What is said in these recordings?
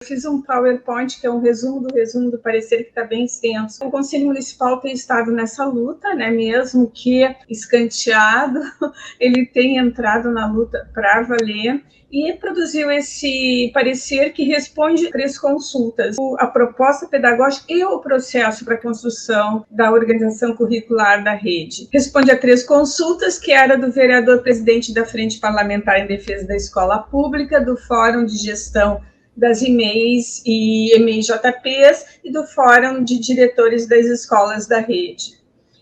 Fiz um PowerPoint, que é um resumo do parecer, que está bem extenso. O Conselho Municipal tem estado nessa luta, né, mesmo que escanteado, ele tem entrado na luta para valer e produziu esse parecer que responde a 3 consultas: a proposta pedagógica e o processo para a construção da organização curricular da rede. Responde a 3 consultas, que era do vereador presidente da Frente Parlamentar em Defesa da Escola Pública, do Fórum de Gestão das EMEIs e EMEI-JPs e do Fórum de Diretores das Escolas da Rede.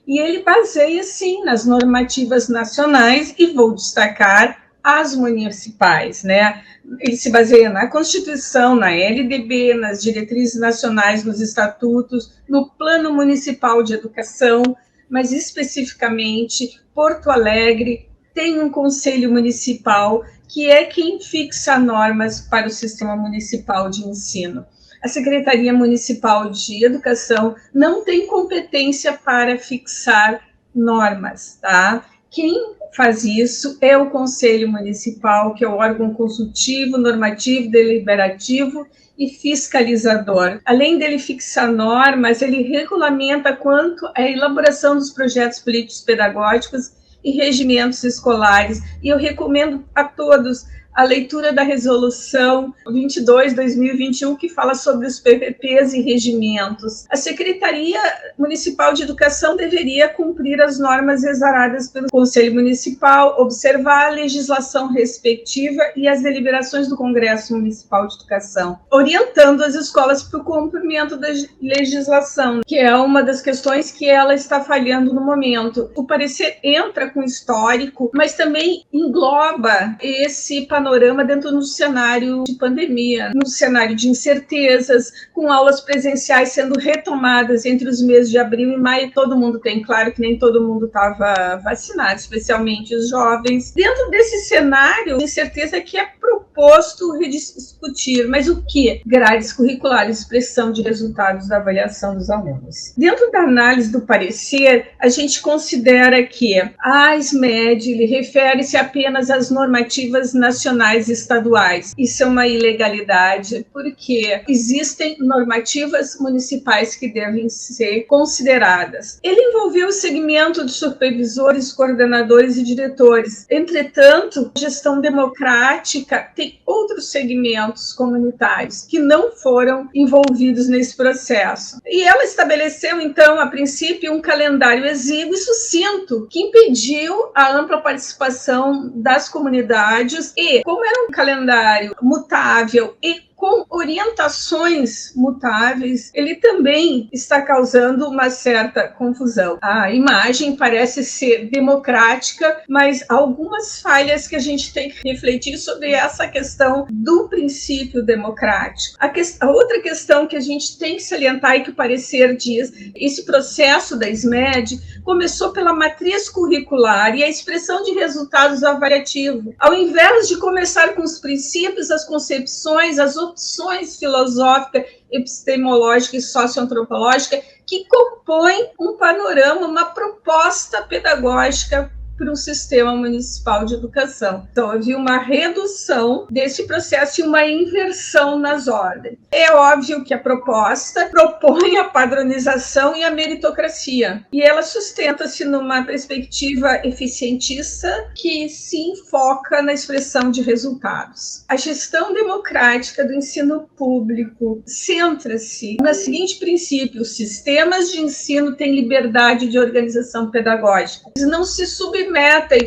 E ele baseia, sim, nas normativas nacionais e vou destacar as municipais, né? Ele se baseia na Constituição, na LDB, nas diretrizes nacionais, nos estatutos, no Plano Municipal de Educação, mas especificamente Porto Alegre tem um conselho municipal que é quem fixa normas para o sistema municipal de ensino. A Secretaria Municipal de Educação não tem competência para fixar normas, tá? Quem faz isso é o Conselho Municipal, que é o órgão consultivo, normativo, deliberativo e fiscalizador. Além dele fixar normas, ele regulamenta quanto à elaboração dos projetos políticos pedagógicos e regimentos escolares, e eu recomendo a todos a leitura da resolução 22/2021, que fala sobre os PPPs e regimentos. A Secretaria Municipal de Educação deveria cumprir as normas exaradas pelo Conselho Municipal, observar a legislação respectiva e as deliberações do Congresso Municipal de Educação, orientando as escolas para o cumprimento da legislação, que é uma das questões que ela está falhando no momento. O parecer entra com histórico, mas também engloba esse panorama dentro do cenário de pandemia, no cenário de incertezas, com aulas presenciais sendo retomadas entre os meses de abril e maio. Todo mundo tem, claro que nem todo mundo estava vacinado, especialmente os jovens. Dentro desse cenário, incerteza que é proposto rediscutir, mas o que? Grades curriculares, expressão de resultados da avaliação dos alunos. Dentro da análise do parecer, a gente considera que a SMED ele refere-se apenas às normativas nacionais e estaduais. Isso é uma ilegalidade, porque existem normativas municipais que devem ser consideradas. Ele envolveu o segmento de supervisores, coordenadores e diretores. Entretanto, a gestão democrática tem outros segmentos comunitários que não foram envolvidos nesse processo. E ela estabeleceu, então, a princípio, um calendário exíguo e sucinto que impediu a ampla participação das comunidades e, como era um calendário mutável e com orientações mutáveis, ele também está causando uma certa confusão. A imagem parece ser democrática, mas há algumas falhas que a gente tem que refletir sobre essa questão do princípio democrático. A outra questão que a gente tem que salientar e que o parecer diz, esse processo da SMED começou pela matriz curricular e a expressão de resultados avaliativos. Ao invés de começar com os princípios, as concepções, as opções filosóficas, epistemológicas e socioantropológicas que compõem um panorama, uma proposta pedagógica para o sistema municipal de educação. Então, havia uma redução desse processo e uma inversão nas ordens. É óbvio que a proposta propõe a padronização e a meritocracia, e ela sustenta-se numa perspectiva eficientista que se enfoca na expressão de resultados. A gestão democrática do ensino público centra-se no seguinte princípio: os sistemas de ensino têm liberdade de organização pedagógica. Eles não se submetem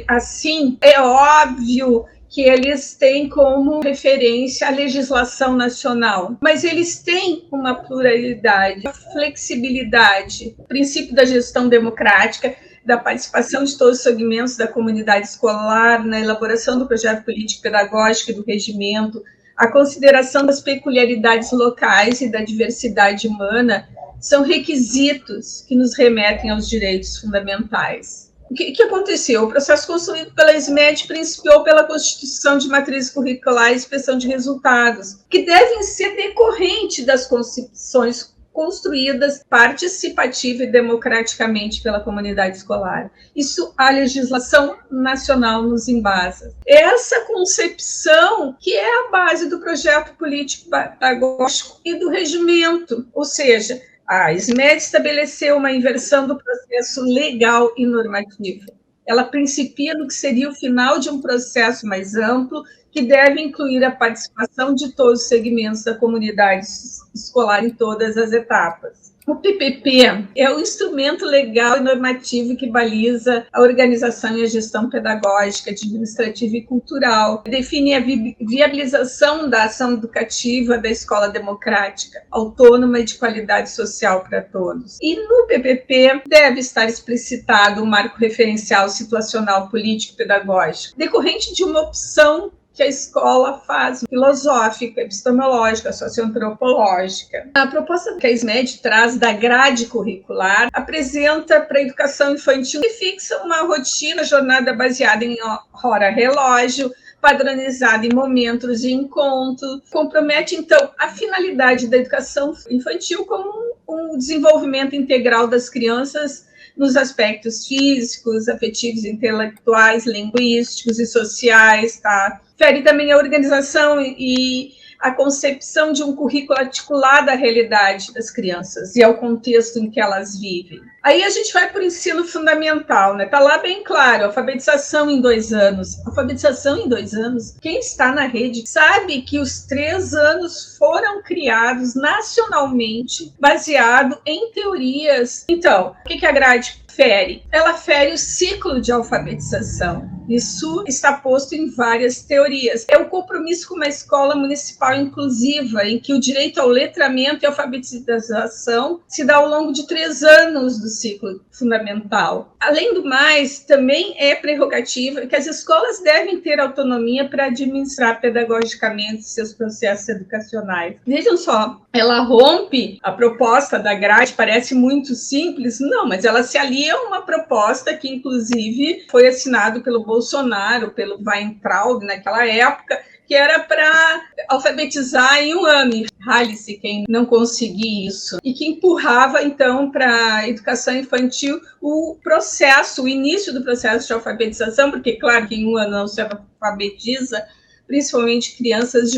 assim, é óbvio que eles têm como referência a legislação nacional, mas eles têm uma pluralidade, uma flexibilidade, o princípio da gestão democrática, da participação de todos os segmentos da comunidade escolar na elaboração do projeto político-pedagógico e do regimento, a consideração das peculiaridades locais e da diversidade humana são requisitos que nos remetem aos direitos fundamentais. O que aconteceu? O processo construído pela SMED principiou pela constituição de matrizes curriculares e expressão de resultados, que devem ser decorrentes das concepções construídas participativa e democraticamente pela comunidade escolar. Isso a legislação nacional nos embasa. Essa concepção que é a base do projeto político pedagógico e do regimento, ou seja, a SMED estabeleceu uma inversão do processo legal e normativo. Ela principia no que seria o final de um processo mais amplo, que deve incluir a participação de todos os segmentos da comunidade escolar em todas as etapas. O PPP é o instrumento legal e normativo que baliza a organização e a gestão pedagógica, administrativa e cultural, define a viabilização da ação educativa da escola democrática, autônoma e de qualidade social para todos. E no PPP deve estar explicitado um marco referencial situacional político-pedagógico, decorrente de uma opção que a escola faz, filosófica, epistemológica, socioantropológica. A proposta que a SMED traz da grade curricular apresenta para a educação infantil que fixa uma rotina, jornada baseada em hora-relógio, padronizada em momentos de encontro, compromete, então, a finalidade da educação infantil como um desenvolvimento integral das crianças nos aspectos físicos, afetivos, intelectuais, linguísticos e sociais, tá? Fere também a organização e a concepção de um currículo articulado à realidade das crianças e ao contexto em que elas vivem. Aí a gente vai para o ensino fundamental, né? Está lá bem claro, alfabetização em 2 anos. Alfabetização em 2 anos, quem está na rede sabe que os 3 anos foram criados nacionalmente, baseado em teorias. Então, o que a grade fere? Ela fere o ciclo de alfabetização. Isso está posto em várias teorias. É o compromisso com uma escola municipal inclusiva, em que o direito ao letramento e alfabetização se dá ao longo de 3 anos do ciclo fundamental. Além do mais, também é prerrogativa que as escolas devem ter autonomia para administrar pedagogicamente seus processos educacionais. Vejam só, ela rompe a proposta da grade, parece muito simples, não, mas ela se alia a uma proposta que, inclusive, foi assinado pelo Bolsonaro, pelo Weintraub, naquela época, que era para alfabetizar em 1 ano. Rale-se quem não conseguir isso. E que empurrava, então, para a educação infantil o processo, o início do processo de alfabetização, porque, claro, que em 1 ano não se alfabetiza, principalmente crianças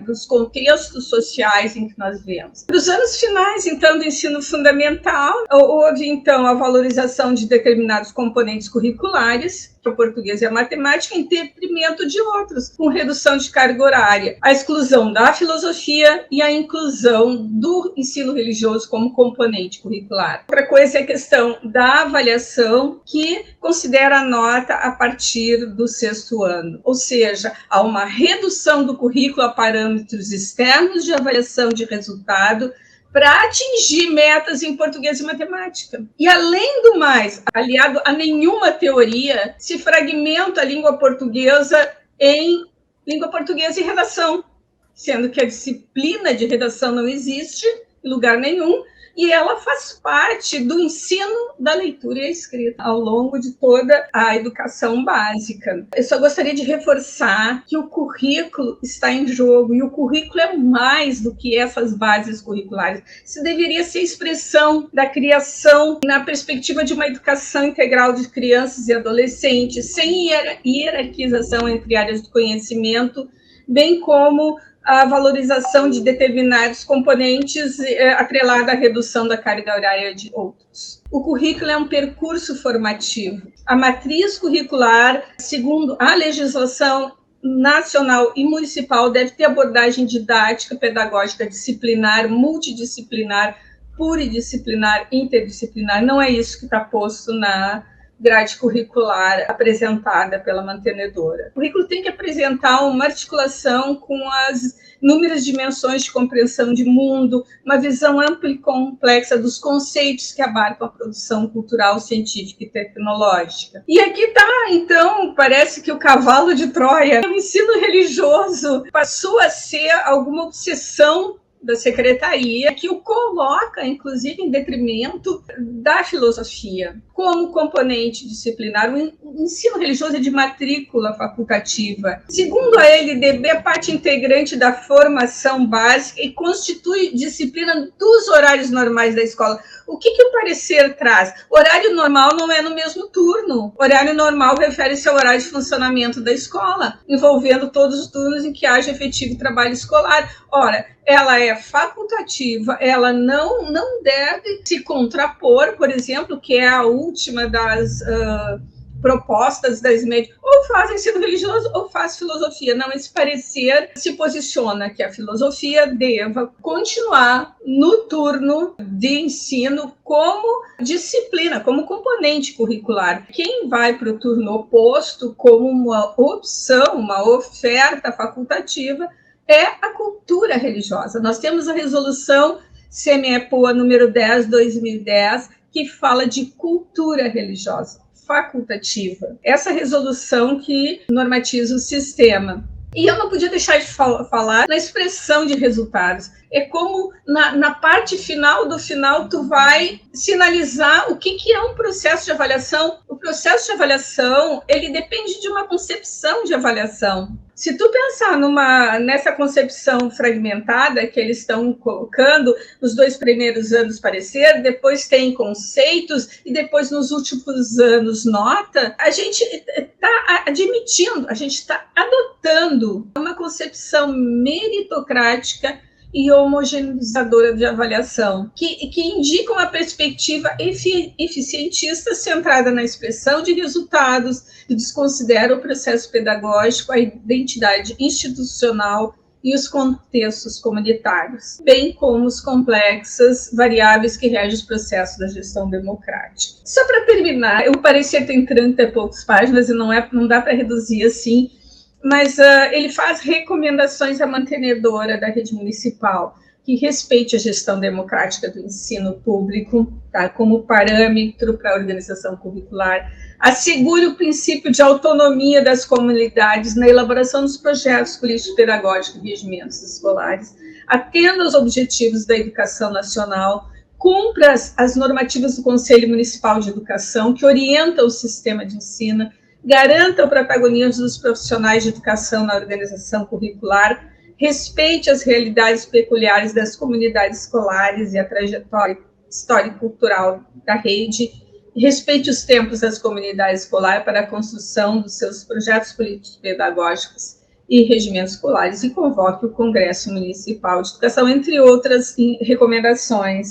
dos contextos sociais em que nós vemos. Nos anos finais, então, do ensino fundamental, houve, então, a valorização de determinados componentes curriculares, o português e a matemática, em detrimento de outros, com redução de carga horária, a exclusão da filosofia e a inclusão do ensino religioso como componente curricular. Outra coisa é a questão da avaliação, que considera a nota a partir do 6º ano, ou seja, há uma redução do currículo a parâmetros externos de avaliação de resultado para atingir metas em português e matemática. E, além do mais, aliado a nenhuma teoria, se fragmenta a língua portuguesa em língua portuguesa e redação, sendo que a disciplina de redação não existe em lugar nenhum, e ela faz parte do ensino da leitura e a escrita ao longo de toda a educação básica. Eu só gostaria de reforçar que o currículo está em jogo, e o currículo é mais do que essas bases curriculares. Isso deveria ser expressão da criação na perspectiva de uma educação integral de crianças e adolescentes, sem hierarquização entre áreas do conhecimento, bem como a valorização de determinados componentes atrelada à redução da carga horária de outros. O currículo é um percurso formativo. A matriz curricular, segundo a legislação nacional e municipal, deve ter abordagem didática, pedagógica, disciplinar, multidisciplinar, pluridisciplinar, interdisciplinar. Não é isso que está posto na grade curricular apresentada pela mantenedora. O currículo tem que apresentar uma articulação com as inúmeras dimensões de compreensão de mundo, uma visão ampla e complexa dos conceitos que abarcam a produção cultural, científica e tecnológica. E aqui está, então, parece que o cavalo de Troia, o ensino religioso passou a ser alguma obsessão da secretaria, que o coloca, inclusive, em detrimento da filosofia, como componente disciplinar. O ensino religioso é de matrícula facultativa. Segundo a LDB, é parte integrante da formação básica e constitui disciplina dos horários normais da escola. O que o parecer traz? Horário normal não é no mesmo turno. Horário normal refere-se ao horário de funcionamento da escola, envolvendo todos os turnos em que haja efetivo trabalho escolar. Ora, ela é facultativa, ela não deve se contrapor, por exemplo, que é a última das propostas das médias, ou faz ensino religioso ou faz filosofia. Não, esse parecer se posiciona que a filosofia deva continuar no turno de ensino como disciplina, como componente curricular. Quem vai para o turno oposto como uma opção, uma oferta facultativa, é a cultura religiosa. Nós temos a resolução CME-POA número 10/2010, que fala de cultura religiosa facultativa. Essa resolução que normatiza o sistema. E eu não podia deixar de falar na expressão de resultados. É como na parte final do final tu vai sinalizar o que é um processo de avaliação. O processo de avaliação, ele depende de uma concepção de avaliação. Se tu pensar nessa concepção fragmentada que eles estão colocando, nos 2 primeiros anos parecer, depois tem conceitos e depois nos últimos anos nota, a gente está admitindo, a gente está adotando uma concepção meritocrática e homogeneizadora de avaliação, que indica uma perspectiva eficientista centrada na expressão de resultados e desconsidera o processo pedagógico, a identidade institucional e os contextos comunitários, bem como os complexas variáveis que regem os processos da gestão democrática. Só para terminar, o parecer tem 30 e poucas páginas e não dá para reduzir assim, mas ele faz recomendações à mantenedora da rede municipal, que respeite a gestão democrática do ensino público, tá, como parâmetro para a organização curricular, assegure o princípio de autonomia das comunidades na elaboração dos projetos político-pedagógicos e regimentos escolares, atenda aos objetivos da educação nacional, cumpra as normativas do Conselho Municipal de Educação, que orienta o sistema de ensino, garanta o protagonismo dos profissionais de educação na organização curricular, respeite as realidades peculiares das comunidades escolares e a trajetória histórica e cultural da rede, respeite os tempos das comunidades escolares para a construção dos seus projetos políticos pedagógicos e regimentos escolares e convoque o Congresso Municipal de Educação, entre outras recomendações.